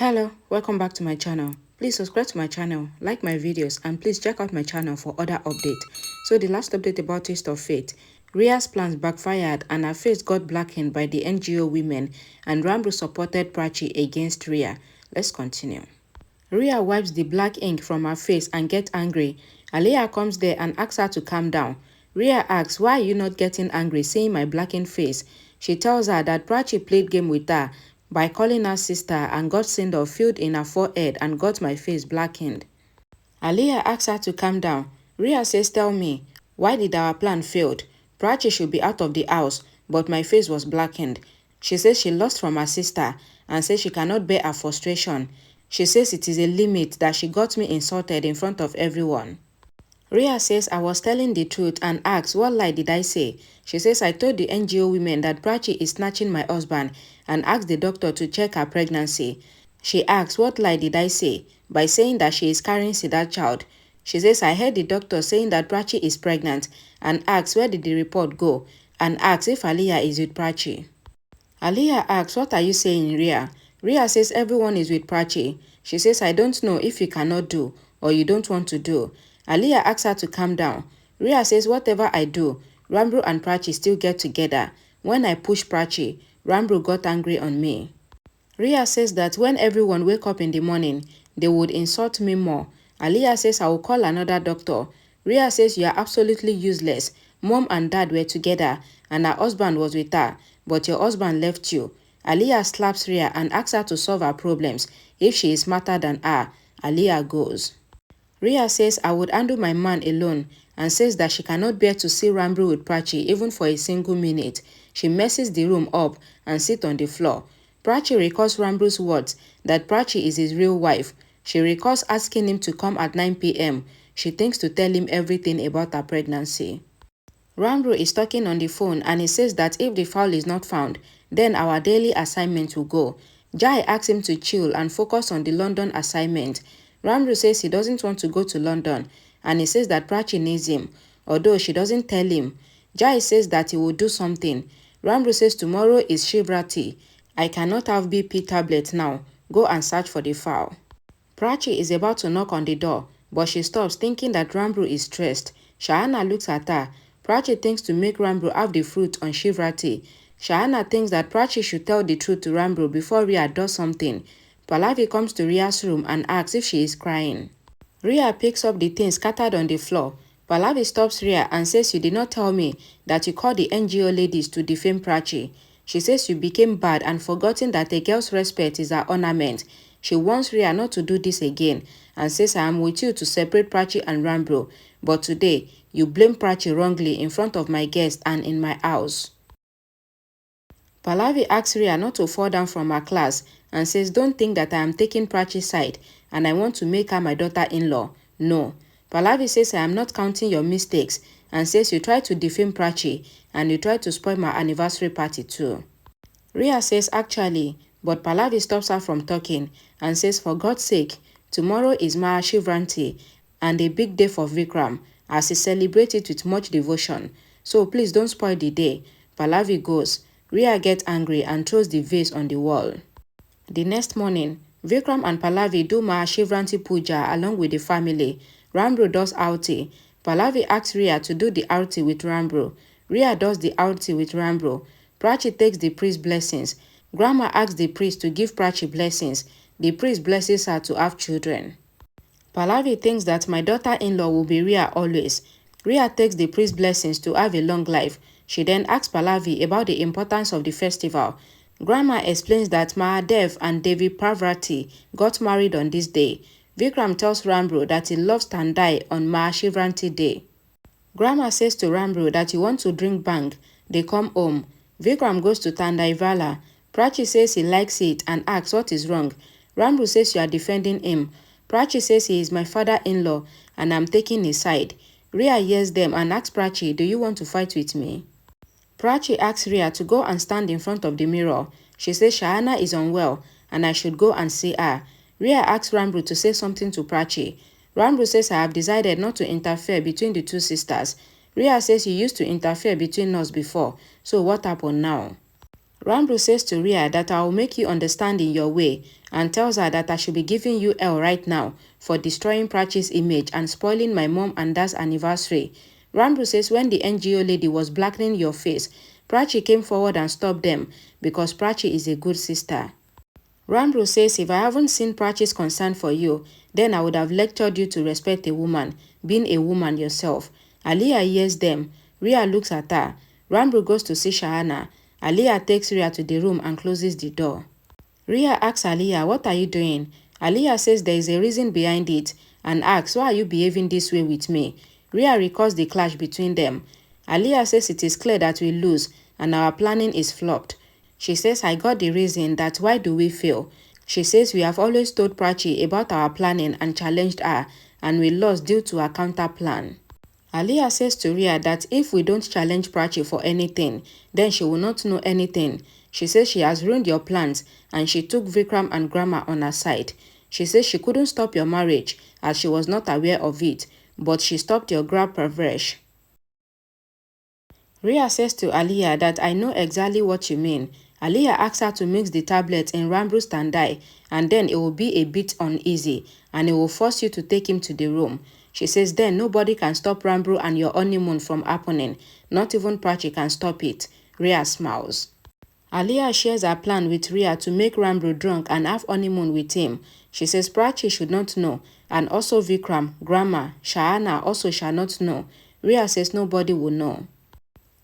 Hello, welcome back to my channel. Please subscribe to my channel, like my videos, and please check out my channel for other updates. So the last update about Taste of Fate. Rhea's plans backfired and her face got blackened by the NGO women, and Ranbir supported Prachi against Rhea. Let's continue. Rhea wipes the black ink from her face and gets angry. Aliyah comes there and asks her to calm down. Rhea asks, "Why are you not getting angry seeing my blackened face?" She tells her that Prachi played game with her by calling her sister and got sand of filled in her forehead and got my face blackened. Aliyah asks her to calm down. Rhea says, "Tell me, why did our plan fail? Prachi should be out of the house, but my face was blackened." She says she lost from her sister and says she cannot bear her frustration. She says it is a limit that she got me insulted in front of everyone. Rhea says, "I was telling the truth," and asks, "What lie did I say?" She says, "I told the NGO women that Prachi is snatching my husband," and asked the doctor to check her pregnancy. She asks, "What lie did I say?" by saying that she is carrying Sida's child. She says, "I heard the doctor saying that Prachi is pregnant," and asks where did the report go, and asks if Aliyah is with Prachi. Aliyah asks, "What are you saying, Rhea?" Rhea says everyone is with Prachi. She says, "I don't know if you cannot do or you don't want to do." Aliyah asks her to calm down. Rhea says, "Whatever I do, Ranbir and Prachi still get together. When I push Prachi, Ranbir got angry on me." Rhea says that when everyone wake up in the morning, they would insult me more. Aliyah says, "I will call another doctor." Rhea says, "You are absolutely useless. Mom and dad were together and her husband was with her, but your husband left you." Aliyah slaps Rhea and asks her to solve her problems. If she is smarter than her, Aliyah goes. Rhea says, "I would handle my man alone," and says that she cannot bear to see Ranbir with Prachi even for a single minute. She messes the room up and sits on the floor. Prachi recalls Ranbir's words that Prachi is his real wife. She recalls asking him to come at 9 p.m. She thinks to tell him everything about her pregnancy. Ranbir is talking on the phone and he says that if the fowl is not found, then our daily assignment will go. Jai asks him to chill and focus on the London assignment. Ranbir says he doesn't want to go to London and he says that Prachi needs him, although she doesn't tell him. Jai says that he will do something. Ranbir says tomorrow is Shivrati. "I cannot have BP tablets now. Go and search for the fowl." Prachi is about to knock on the door, but she stops thinking that Ranbir is stressed. Shahana looks at her. Prachi thinks to make Ranbir have the fruit on Shivrati. Shahana thinks that Prachi should tell the truth to Ranbir before Rhea does something. Pallavi comes to Rhea's room and asks if she is crying. Rhea picks up the things scattered on the floor. Pallavi stops Rhea and says, "You did not tell me that you called the NGO ladies to defame Prachi." She says you became bad and forgotten that a girl's respect is her ornament. She wants Rhea not to do this again and says, "I am with you to separate Prachi and Ranbir, but today you blame Prachi wrongly in front of my guests and in my house." Pallavi asks Rhea not to fall down from her class and says, "Don't think that I am taking Prachi's side and I want to make her my daughter-in-law. No." Pallavi says, "I am not counting your mistakes," and says you tried to defame Prachi and you tried to spoil my anniversary party too. Rhea says actually, but Pallavi stops her from talking and says, "For God's sake, tomorrow is Mahashivranti and a big day for Vikram as he celebrates it with much devotion. So please don't spoil the day." Pallavi goes. Rhea gets angry and throws the vase on the wall. The next morning, Vikram and Pallavi do Mahashivranti Puja along with the family. Ranbir does Aarti. Pallavi asks Rhea to do the Aarti with Ranbir. Rhea does the Aarti with Ranbir. Prachi takes the priest's blessings. Grandma asks the priest to give Prachi blessings. The priest blesses her to have children. Pallavi thinks that my daughter-in-law will be Rhea always. Rhea takes the priest's blessings to have a long life. She then asks Pallavi about the importance of the festival. Grandma explains that Mahadev and Devi Parvati got married on this day. Vikram tells Ranbir that he loves Tandai on Mahashivranti day. Grandma says to Ranbir that you want to drink bang. They come home. Vikram goes to Tandai Vala. Prachi says he likes it and asks what is wrong. Ranbir says you are defending him. Prachi says he is my father-in-law and I'm taking his side. Rhea hears them and asks Prachi, "Do you want to fight with me?" Prachi asks Rhea to go and stand in front of the mirror. She says Shahana is unwell and I should go and see her. Rhea asks Ranbir to say something to Prachi. Ranbir says, "I have decided not to interfere between the two sisters." Rhea says, "You used to interfere between us before, so what happened now?" Ranbir says to Rhea that I will make you understand in your way and tells her that I should be giving you L right now for destroying Prachi's image and spoiling my mom and dad's anniversary. Ranbir says when the NGO lady was blackening your face, Prachi came forward and stopped them because Prachi is a good sister. Ranbir says if I haven't seen Prachi's concern for you, then I would have lectured you to respect a woman, being a woman yourself. Aliyah hears them. Rhea looks at her. Ranbir goes to see Shahana. Aliyah takes Rhea to the room and closes the door. Rhea asks Aliyah, what are you doing? Aliyah says there is a reason behind it and asks, why are you behaving this way with me? Rhea recalls the clash between them. Aliyah says it is clear that we lose and our planning is flopped. She says, I got the reason, that why do we fail? She says we have always told Prachi about our planning and challenged her, and we lost due to her counter plan. Aliyah says to Rhea that if we don't challenge Prachi for anything, then she will not know anything. She says she has ruined your plans and she took Vikram and Grandma on her side. She says she couldn't stop your marriage as she was not aware of it, but she stopped your grab perverse. Rhea says to Aliyah that I know exactly what you mean. Aliyah asks her to mix the tablets in Ranbir's standai and then it will be a bit uneasy and it will force you to take him to the room. She says then nobody can stop Ranbir and your honeymoon from happening. Not even Prachi can stop it. Rhea smiles. Aliyah shares her plan with Rhea to make Ranbir drunk and have honeymoon with him. She says Prachi should not know and also Vikram, Grandma, Shahana also shall not know. Rhea says nobody will know.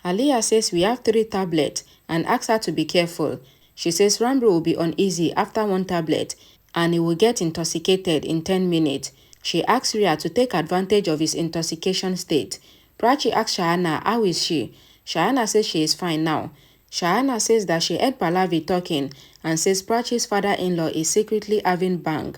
Aliyah says we have 3 tablets and asks her to be careful. She says Ranbir will be uneasy after 1 tablet and he will get intoxicated in 10 minutes. She asks Rhea to take advantage of his intoxication state. Prachi asks Shahana how is she. Shahana says she is fine now. Shahana says that she heard Pallavi talking and says Prachi's father-in-law is secretly having bang.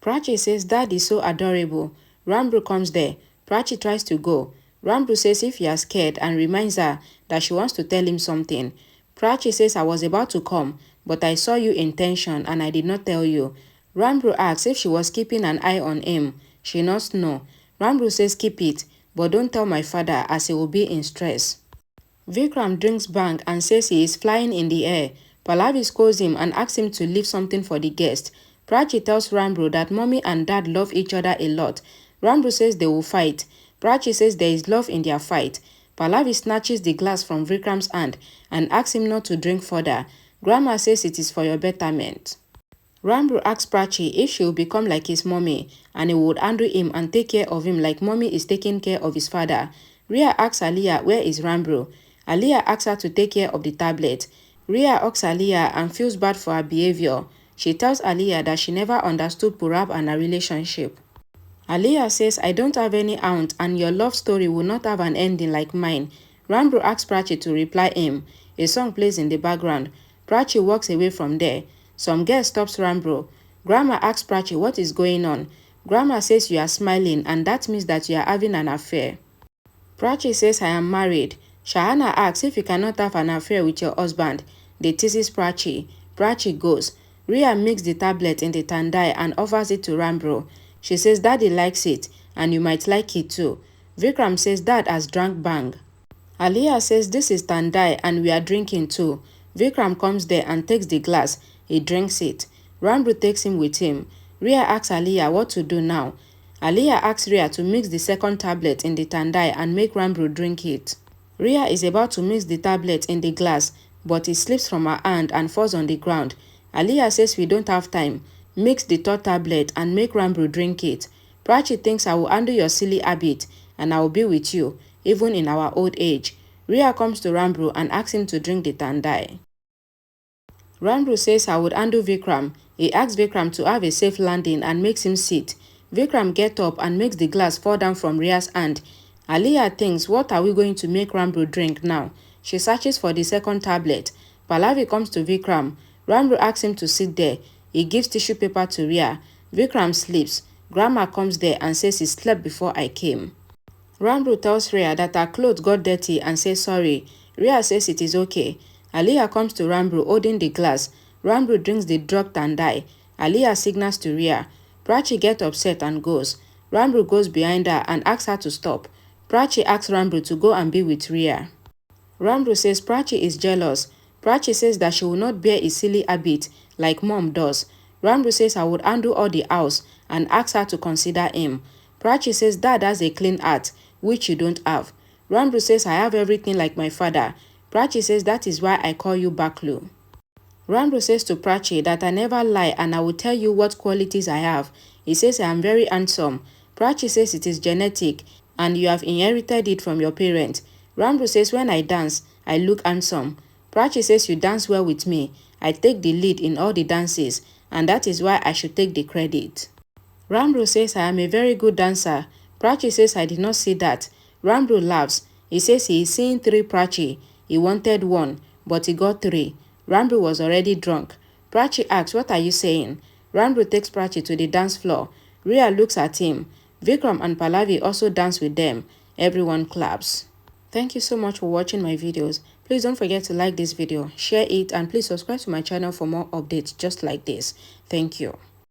Prachi says Dad is so adorable. Ranbir comes there. Prachi tries to go. Ranbir says if he is scared and reminds her that she wants to tell him something. Prachi says I was about to come, but I saw you in tension and I did not tell you. Ranbir asks if she was keeping an eye on him. She nods no. Ranbir says keep it, but don't tell my father as he will be in stress. Vikram drinks bang and says he is flying in the air. Pallavi scolds him and asks him to leave something for the guest. Prachi tells Ranbir that mommy and dad love each other a lot. Ranbir says they will fight. Prachi says there is love in their fight. Pallavi snatches the glass from Vikram's hand and asks him not to drink further. Grandma says it is for your betterment. Ranbir asks Prachi if she will become like his mommy and he would handle him and take care of him like mommy is taking care of his father. Rhea asks Aliyah where is Ranbir. Aliyah asks her to take care of the tablet. Rhea asks Aliyah and feels bad for her behavior. She tells Aliyah that she never understood Purab and her relationship. Aliyah says, I don't have any aunt and your love story will not have an ending like mine. Ranbir asks Prachi to reply him. A song plays in the background. Prachi walks away from there. Some girl stops Ranbir. Grandma asks Prachi what is going on. Grandma says you are smiling and that means that you are having an affair. Prachi says I am married. Shahana asks if you cannot have an affair with your husband. They teases Prachi. Prachi goes. Rhea mixes the tablet in the tandai and offers it to Ranbir. She says Daddy likes it and you might like it too. Vikram says Dad has drank bang. Aliyah says this is tandai and we are drinking too. Vikram comes there and takes the glass. He drinks it. Ranbir takes him with him. Rhea asks Aliyah what to do now. Aliyah asks Rhea to mix the second tablet in the tandai and make Ranbir drink it. Rhea is about to mix the tablet in the glass, but it slips from her hand and falls on the ground. Aliyah says we don't have time. Mix the 3rd tablet and make Ranbir drink it. Prachi thinks I will handle your silly habit and I will be with you, even in our old age. Rhea comes to Ranbir and asks him to drink the tandai. Ranbir says I would handle Vikram. He asks Vikram to have a safe landing and makes him sit. Vikram gets up and makes the glass fall down from Rhea's hand. Aliyah thinks what are we going to make Ranbir drink now? She searches for the 2nd tablet. Pallavi comes to Vikram. Ranbir asks him to sit there. He gives tissue paper to Rhea. Vikram sleeps. Grandma comes there and says he slept before I came. Ranbir tells Rhea that her clothes got dirty and says sorry. Rhea says it is okay. Aliyah comes to Ranbir holding the glass. Ranbir drinks the drug tandai. Aliyah signals to Rhea. Prachi gets upset and goes. Ranbir goes behind her and asks her to stop. Prachi asks Ranbir to go and be with Rhea. Ranbir says Prachi is jealous. Prachi says that she will not bear a silly habit like mom does. Ranbir says I would undo all the house and ask her to consider him. Prachi says dad has a clean heart, which you don't have. Ranbir says I have everything like my father. Prachi says that is why I call you Baklu. Ranbir says to Prachi that I never lie and I will tell you what qualities I have. He says I am very handsome. Prachi says it is genetic and you have inherited it from your parents. Ranbir says when I dance, I look handsome. Prachi says you dance well with me. I take the lead in all the dances and that is why I should take the credit. Ranbir says I am a very good dancer. Prachi says I did not see that. Ranbir laughs. He says he is seeing 3 Prachi. He wanted 1, but he got 3. Ranbir was already drunk. Prachi asks, what are you saying? Ranbir takes Prachi to the dance floor. Rhea looks at him. Vikram and Pallavi also dance with them. Everyone claps. Thank you so much for watching my videos. Please don't forget to like this video, share it, and please subscribe to my channel for more updates just like this. Thank you.